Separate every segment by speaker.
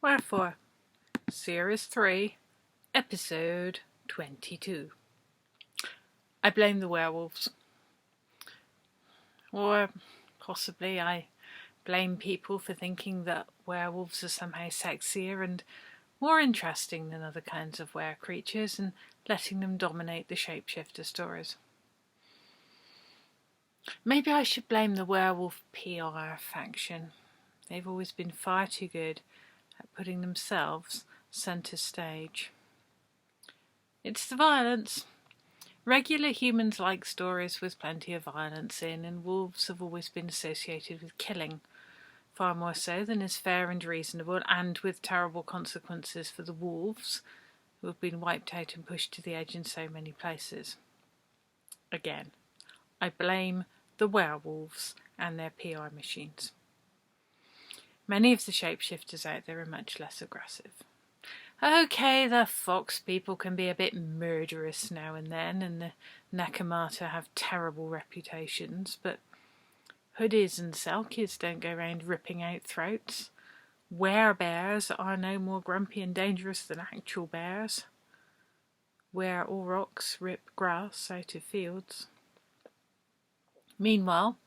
Speaker 1: Wherefore, Series 3, Episode 22. I blame the werewolves. Or possibly I blame people for thinking that werewolves are somehow sexier and more interesting than other kinds of were creatures and letting them dominate the shapeshifter stories. Maybe I should blame the werewolf PR faction. They've always been far too good at putting themselves centre stage. It's the violence. Regular humans like stories with plenty of violence in, and wolves have always been associated with killing, far more so than is fair and reasonable, and with terrible consequences for the wolves, who have been wiped out and pushed to the edge in so many places. Again, I blame the werewolves and their PR machines. Many of the shapeshifters out there are much less aggressive. Okay, the fox people can be a bit murderous now and then, and the Nakamata have terrible reputations, but hoodies and selkies don't go round ripping out throats. Werebears are no more grumpy and dangerous than actual bears. Wereaurochs rip grass out of fields. Meanwhile,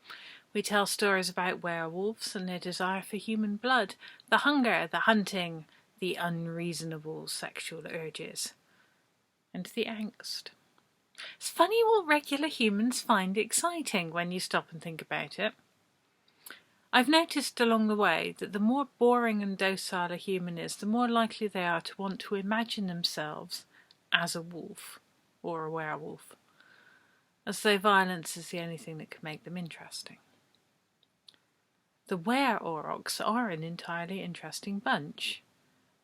Speaker 1: we tell stories about werewolves and their desire for human blood, the hunger, the hunting, the unreasonable sexual urges, and the angst. It's funny what regular humans find exciting when you stop and think about it. I've noticed along the way that the more boring and docile a human is, the more likely they are to want to imagine themselves as a wolf or a werewolf, as though violence is the only thing that can make them interesting. The wereaurochs are an entirely interesting bunch.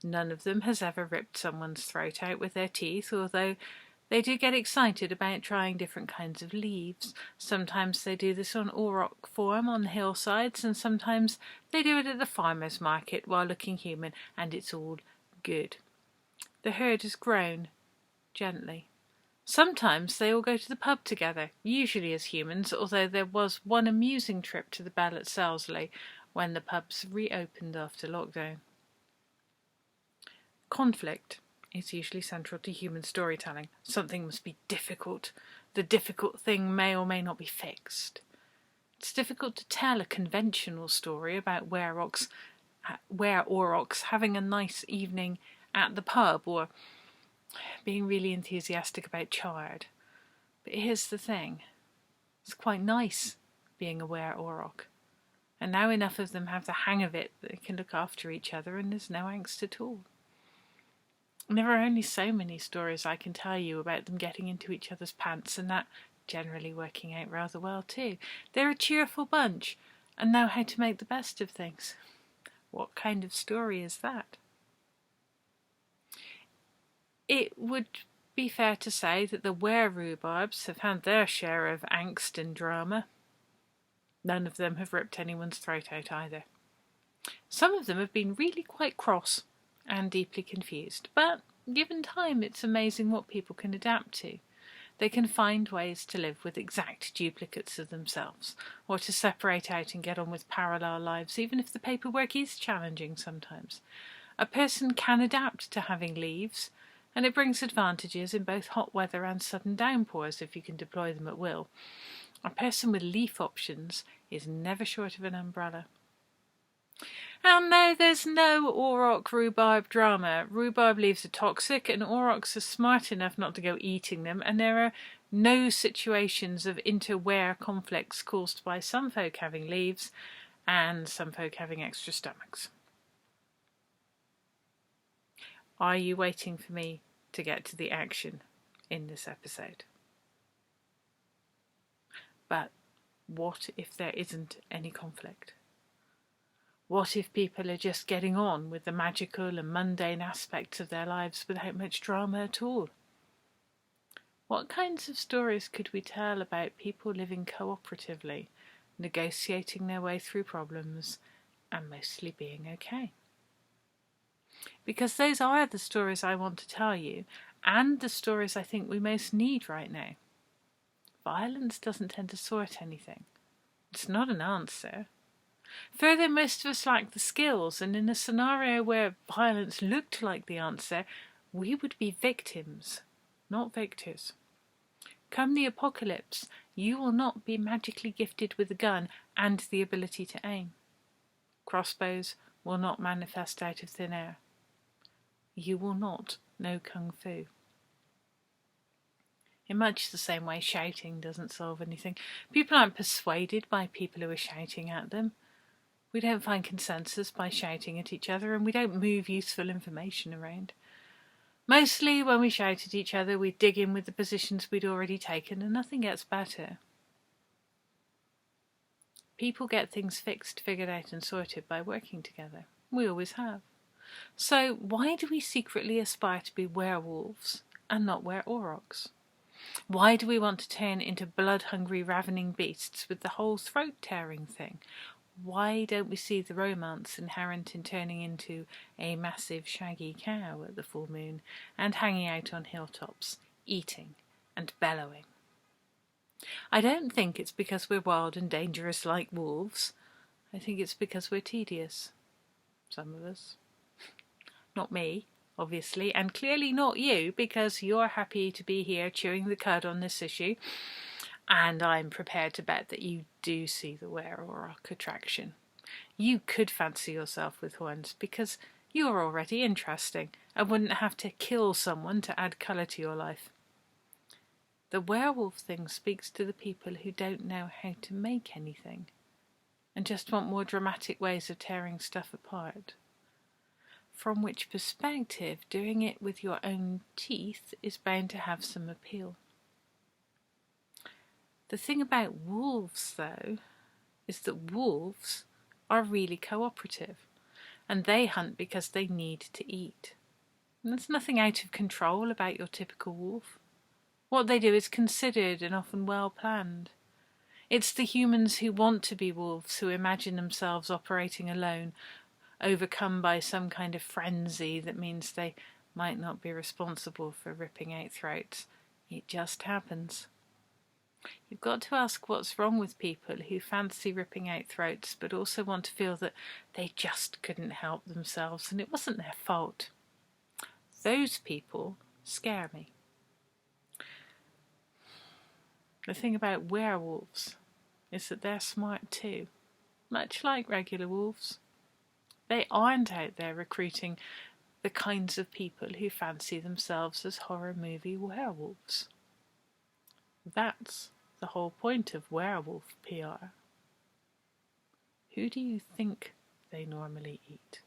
Speaker 1: None of them has ever ripped someone's throat out with their teeth, although they do get excited about trying different kinds of leaves. Sometimes they do this on auroch form on the hillsides, and sometimes they do it at the farmer's market while looking human, and it's all good. The herd has grown, gently. Sometimes they all go to the pub together, usually as humans, although there was one amusing trip to the Bell at Selsley when the pubs reopened after lockdown. Conflict is usually central to human storytelling. Something must be difficult. The difficult thing may or may not be fixed. It's difficult to tell a conventional story about wereaurochs having a nice evening at the pub or being really enthusiastic about chard. But here's the thing. It's quite nice being a wereauroch. And now enough of them have the hang of it that they can look after each other and there's no angst at all. And there are only so many stories I can tell you about them getting into each other's pants and that generally working out rather well too. They're a cheerful bunch and know how to make the best of things. What kind of story is that? It would be fair to say that the wererhubarbs have had their share of angst and drama. None of them have ripped anyone's throat out either. Some of them have been really quite cross and deeply confused, but given time it's amazing what people can adapt to. They can find ways to live with exact duplicates of themselves, or to separate out and get on with parallel lives, even if the paperwork is challenging sometimes. A person can adapt to having leaves, and it brings advantages in both hot weather and sudden downpours if you can deploy them at will. A person with leaf options is never short of an umbrella. And no, there's no auroch rhubarb drama. Rhubarb leaves are toxic, and aurochs are smart enough not to go eating them, and there are no situations of inter-were conflicts caused by some folk having leaves and some folk having extra stomachs. Are you waiting for me to get to the action in this episode? But what if there isn't any conflict? What if people are just getting on with the magical and mundane aspects of their lives without much drama at all? What kinds of stories could we tell about people living cooperatively, negotiating their way through problems, and mostly being okay? Because those are the stories I want to tell you, and the stories I think we most need right now. Violence doesn't tend to sort anything. It's not an answer. Further, most of us lack the skills, and in a scenario where violence looked like the answer, we would be victims, not victors. Come the apocalypse, you will not be magically gifted with a gun and the ability to aim. Crossbows will not manifest out of thin air. You will not know kung fu. In much the same way, shouting doesn't solve anything. People aren't persuaded by people who are shouting at them. We don't find consensus by shouting at each other, and we don't move useful information around. Mostly, when we shout at each other, we dig in with the positions we'd already taken, and nothing gets better. People get things fixed, figured out, and sorted by working together. We always have. So why do we secretly aspire to be werewolves and not wereaurochs? Why do we want to turn into blood-hungry, ravening beasts with the whole throat-tearing thing? Why don't we see the romance inherent in turning into a massive shaggy cow at the full moon and hanging out on hilltops, eating and bellowing? I don't think it's because we're wild and dangerous like wolves. I think it's because we're tedious. Some of us. Not me, obviously, and clearly not you, because you're happy to be here chewing the cud on this issue, and I'm prepared to bet that you do see the wereauroch attraction. You could fancy yourself with horns, because you're already interesting and wouldn't have to kill someone to add colour to your life. The werewolf thing speaks to the people who don't know how to make anything and just want more dramatic ways of tearing stuff apart. From which perspective, doing it with your own teeth is bound to have some appeal. The thing about wolves, though, is that wolves are really cooperative, and they hunt because they need to eat. And there's nothing out of control about your typical wolf. What they do is considered and often well planned. It's the humans who want to be wolves who imagine themselves operating alone, overcome by some kind of frenzy that means they might not be responsible for ripping out throats. It just happens. You've got to ask what's wrong with people who fancy ripping out throats but also want to feel that they just couldn't help themselves and it wasn't their fault. Those people scare me. The thing about werewolves is that they're smart too, much like regular wolves. They aren't out there recruiting the kinds of people who fancy themselves as horror movie werewolves. That's the whole point of werewolf PR. Who do you think they normally eat?